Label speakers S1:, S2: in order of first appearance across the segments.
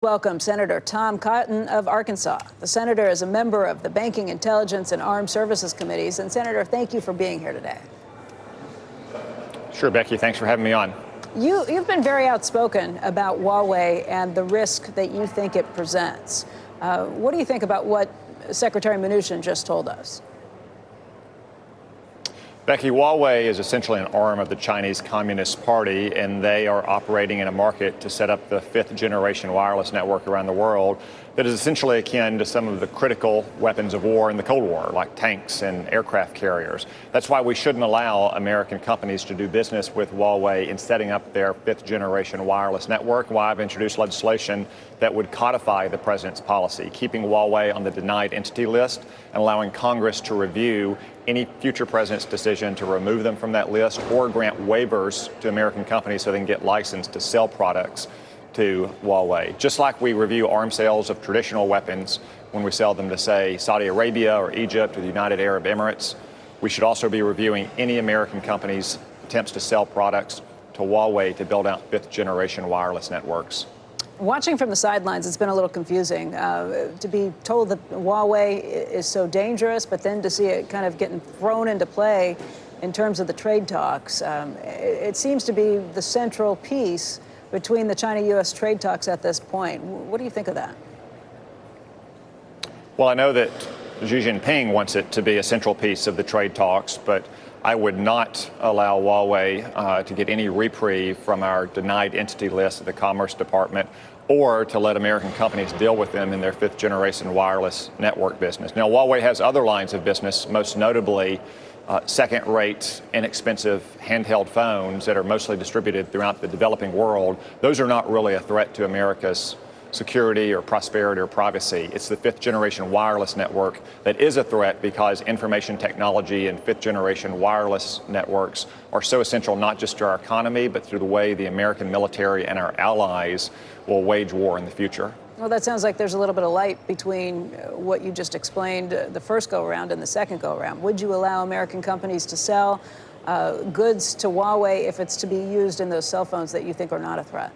S1: Welcome Senator Tom Cotton of Arkansas. The senator is a member of the Banking, Intelligence, and Armed Services Committees. And Senator, thank you for being here today.
S2: Sure, Becky. Thanks for having me on.
S1: You've been very outspoken about Huawei and the risk that you think it presents. What do you think about what Secretary Mnuchin just told us?
S2: Becky, Huawei is essentially an arm of the Chinese Communist Party, and they are operating in a market to set up the fifth-generation wireless network around the world that is essentially akin to some of the critical weapons of war in the Cold War, like tanks and aircraft carriers. That's why we shouldn't allow American companies to do business with Huawei in setting up their fifth-generation wireless network, why I've introduced legislation that would codify the president's policy, keeping Huawei on the denied entity list and allowing Congress to review any future president's decision to remove them from that list or grant waivers to American companies so they can get licensed to sell products to Huawei. Just like we review arms sales of traditional weapons when we sell them to, say, Saudi Arabia or Egypt or the United Arab Emirates, we should also be reviewing any American company's attempts to sell products to Huawei to build out fifth-generation wireless networks.
S1: Watching from the sidelines, it's been a little confusing to be told that Huawei is so dangerous, but then to see it kind of getting thrown into play in terms of the trade talks. It seems to be the central piece between the China-U.S. trade talks at this point. What do you think of that?
S2: Well, I know that Xi Jinping wants it to be a central piece of the trade talks, but I would not allow Huawei to get any reprieve from our denied entity list of the Commerce Department or to let American companies deal with them in their fifth-generation wireless network business. Now, Huawei has other lines of business, most notably second-rate, inexpensive handheld phones that are mostly distributed throughout the developing world. Those are not really a threat to America's security or prosperity or privacy. It's the fifth-generation wireless network that is a threat because information technology and fifth-generation wireless networks are so essential not just to our economy, but through the way the American military and our allies will wage war in the future.
S1: Well, that sounds like there's a little bit of light between what you just explained the first go-around and the second go-around. Would you allow American companies to sell goods to Huawei if it's to be used in those cell phones that you think are not a threat?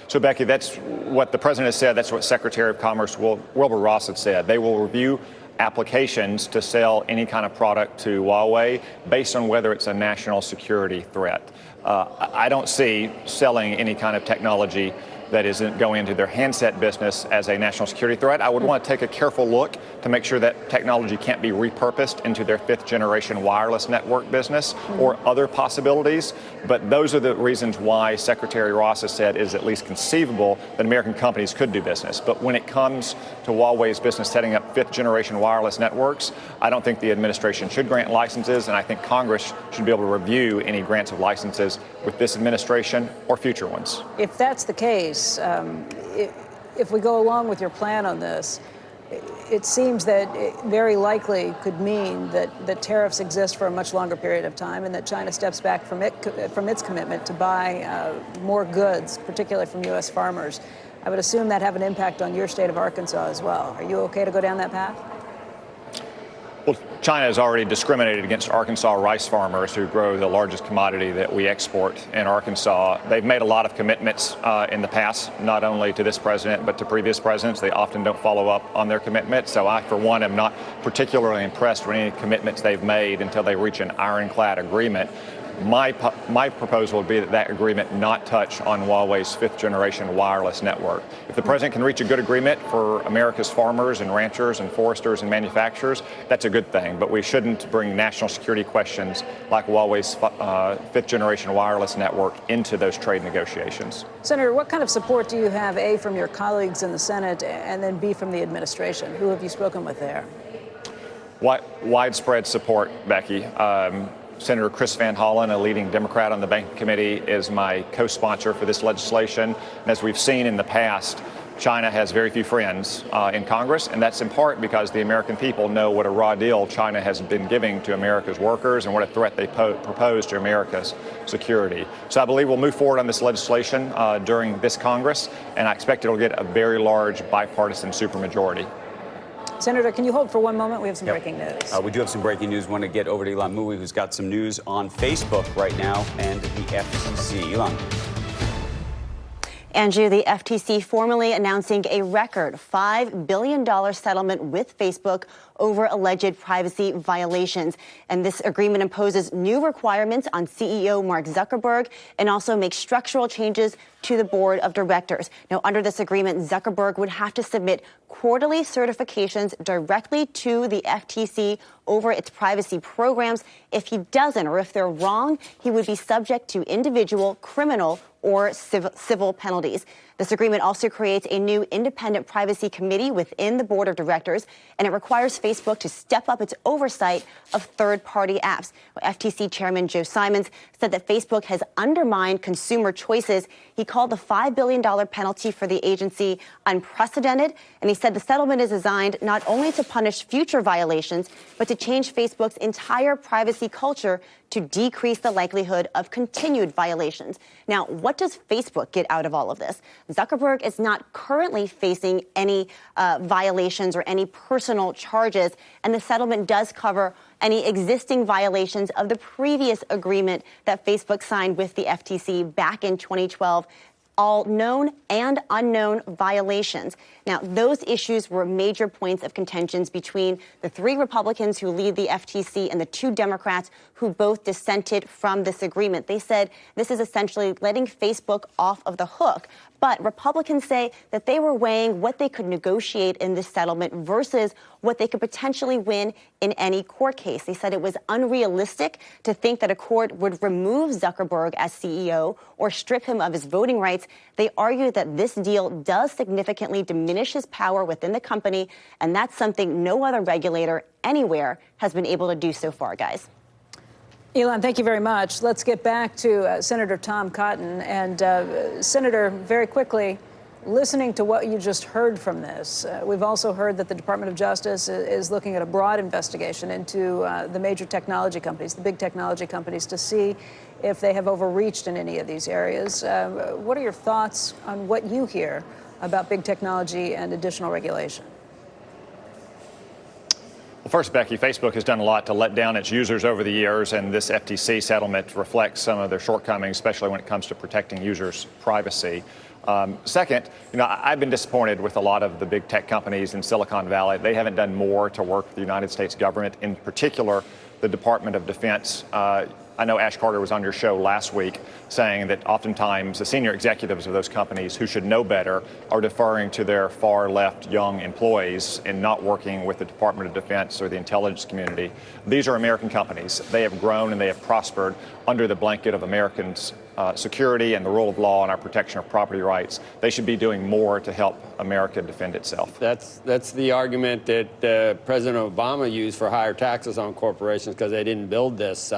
S2: So, Becky, that's what the president has said. That's what Secretary of Commerce Wilbur Ross had said. They will review applications to sell any kind of product to Huawei based on whether it's a national security threat. I don't see selling any kind of technology that isn't going into their handset business as a national security threat. I would want to take a careful look to make sure that technology can't be repurposed into their fifth-generation wireless network business or other possibilities. But those are the reasons why Secretary Ross has said it is at least conceivable that American companies could do business. But when it comes to Huawei's business setting up fifth-generation wireless networks, I don't think the administration should grant licenses, and I think Congress should be able to review any grants of licenses with this administration or future ones.
S1: If that's the case, if we go along with your plan on this, it seems that it very likely could mean that the tariffs exist for a much longer period of time and that China steps back from its commitment to buy more goods, particularly from U.S. farmers. I would assume that have an impact on your state of Arkansas as well. Are you okay to go down that path?
S2: Well, China has already discriminated against Arkansas rice farmers who grow the largest commodity that we export in Arkansas. They've made a lot of commitments in the past, not only to this president, but to previous presidents. They often don't follow up on their commitments. So I, for one, am not particularly impressed with any commitments they've made until they reach an ironclad agreement. My proposal would be that agreement not touch on Huawei's fifth-generation wireless network. If the president can reach a good agreement for America's farmers and ranchers and foresters and manufacturers, that's a good thing. But we shouldn't bring national security questions like Huawei's fifth-generation wireless network into those trade negotiations.
S1: Senator, what kind of support do you have, A, from your colleagues in the Senate, and then B, from the administration? Who have you spoken with there?
S2: Widespread support, Becky. Senator Chris Van Hollen, a leading Democrat on the Banking Committee, is my co-sponsor for this legislation. And as we've seen in the past, China has very few friends in Congress, and that's in part because the American people know what a raw deal China has been giving to America's workers and what a threat they propose to America's security. So I believe we'll move forward on this legislation during this Congress, and I expect it'll get a very large bipartisan supermajority.
S1: Senator, can you hold for one moment? We have some breaking news.
S3: We do have some breaking news. Want to get over to Ilan Mui, who's got some news on Facebook right now and the FCC. Ilan.
S4: Andrew, the FTC formally announcing a record $5 billion settlement with Facebook over alleged privacy violations. And this agreement imposes new requirements on CEO Mark Zuckerberg and also makes structural changes to the board of directors. Now, under this agreement, Zuckerberg would have to submit quarterly certifications directly to the FTC over its privacy programs. If he doesn't, or if they're wrong, he would be subject to individual, criminal, or civil penalties. This agreement also creates a new independent privacy committee within the board of directors, and it requires Facebook to step up its oversight of third-party apps. FTC Chairman Joe Simons said that Facebook has undermined consumer choices. He called the $5 billion penalty for the agency unprecedented, and he said the settlement is designed not only to punish future violations, but to change Facebook's entire privacy culture to decrease the likelihood of continued violations. Now, what does Facebook get out of all of this? Zuckerberg is not currently facing any violations or any personal charges, and the settlement does cover any existing violations of the previous agreement that Facebook signed with the FTC back in 2012. All known and unknown violations. Now, those issues were major points of contentions between the 3 Republicans who lead the FTC and the 2 Democrats who both dissented from this agreement. They said this is essentially letting Facebook off of the hook. But Republicans say that they were weighing what they could negotiate in this settlement versus what they could potentially win in any court case. They said it was unrealistic to think that a court would remove Zuckerberg as CEO or strip him of his voting rights. They argue that this deal does significantly diminish his power within the company, and that's something no other regulator anywhere has been able to do so far, guys.
S1: Elon, thank you very much. Let's get back to Senator Tom Cotton. And Senator, very quickly, listening to what you just heard from this, we've also heard that the Department of Justice is looking at a broad investigation into the major technology companies, the big technology companies, to see if they have overreached in any of these areas. What are your thoughts on what you hear about big technology and additional regulation?
S2: Well, first, Becky, Facebook has done a lot to let down its users over the years, and this FTC settlement reflects some of their shortcomings, especially when it comes to protecting users' privacy. Second, I've been disappointed with a lot of the big tech companies in Silicon Valley. They haven't done more to work with the United States government, in particular the Department of Defense. I know Ash Carter was on your show last week saying that oftentimes the senior executives of those companies who should know better are deferring to their far left young employees and not working with the Department of Defense or the intelligence community. These are American companies. They have grown and they have prospered under the blanket of Americans' security and the rule of law and our protection of property rights. They should be doing more to help America defend itself.
S5: That's the argument that President Obama used for higher taxes on corporations because they didn't build this.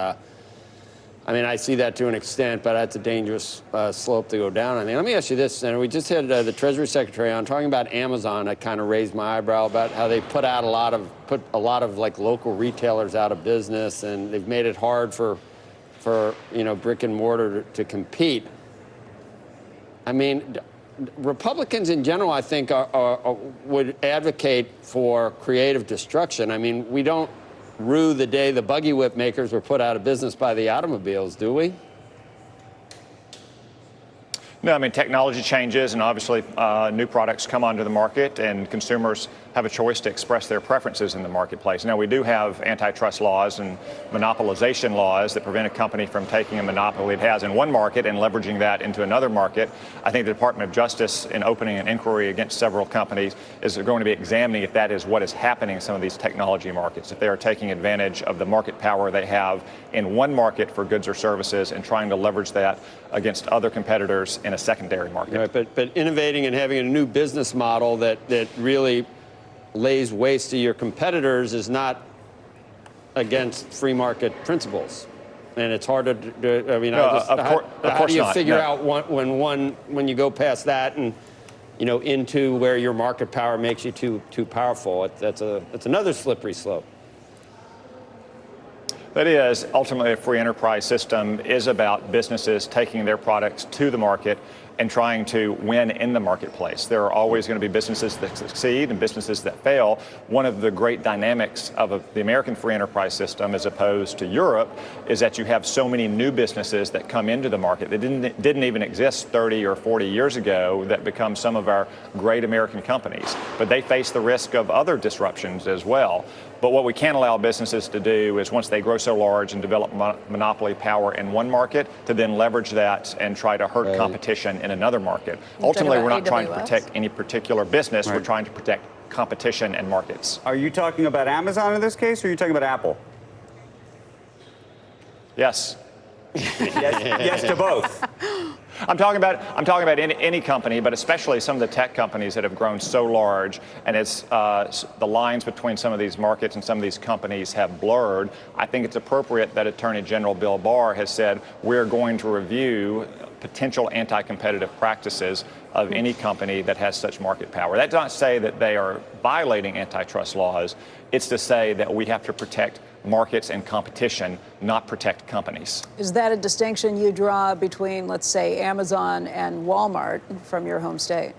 S5: I mean, I see that to an extent, but that's a dangerous slope to go down. I mean, let me ask you this, Senator. We just had the Treasury Secretary on talking about Amazon. That kind of raised my eyebrow about how they put a lot of like local retailers out of business, and they've made it hard for brick and mortar to compete. I mean, Republicans in general, I think, would advocate for creative destruction. I mean, we don't rue the day the buggy whip makers were put out of business by the automobiles, do we?
S2: No, I mean, technology changes, and obviously new products come onto the market, and consumers have a choice to express their preferences in the marketplace. Now, we do have antitrust laws and monopolization laws that prevent a company from taking a monopoly it has in one market and leveraging that into another market. I think the Department of Justice, in opening an inquiry against several companies, is going to be examining if that is what is happening in some of these technology markets, if they are taking advantage of the market power they have in one market for goods or services and trying to leverage that against other competitors in a secondary market.
S5: Right, but innovating and having a new business model that really lays waste to your competitors is not against free market principles, and it's hard to. I mean, how do you figure out when you go past that and into where your market power makes you too powerful? That's another slippery slope.
S2: That is, ultimately, a free enterprise system is about businesses taking their products to the market and trying to win in the marketplace. There are always going to be businesses that succeed and businesses that fail. One of the great dynamics of the American free enterprise system as opposed to Europe is that you have so many new businesses that come into the market that didn't even exist 30 or 40 years ago that become some of our great American companies. But they face the risk of other disruptions as well. But what we can't allow businesses to do is once they grow so large and develop monopoly power in one market, to then leverage that and try to hurt competition in another market. Ultimately, we're not trying to protect any particular business. We're trying to protect competition and markets.
S3: Are you talking about Amazon in this case, or are you talking about Apple?
S2: Yes.
S3: Yes to both.
S2: I'm talking about any company, but especially some of the tech companies that have grown so large, and as the lines between some of these markets and some of these companies have blurred, I think it's appropriate that Attorney General Bill Barr has said we're going to review potential anti-competitive practices of any company that has such market power. That doesn't say that they are violating antitrust laws. It's to say that we have to protect markets and competition, not protect companies.
S1: Is that a distinction you draw between, let's say, Amazon and Walmart from your home state?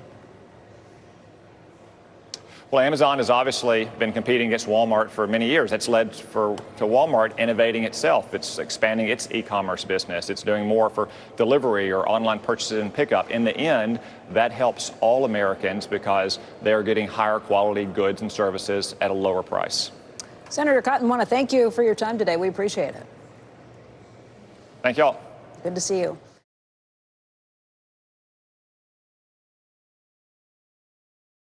S2: Well, Amazon has obviously been competing against Walmart for many years. That's led to Walmart innovating itself. It's expanding its e-commerce business. It's doing more for delivery or online purchases and pickup. In the end, that helps all Americans because they're getting higher quality goods and services at a lower price.
S1: Senator Cotton, I want to thank you for your time today. We appreciate it.
S2: Thank y'all.
S1: Good to see you.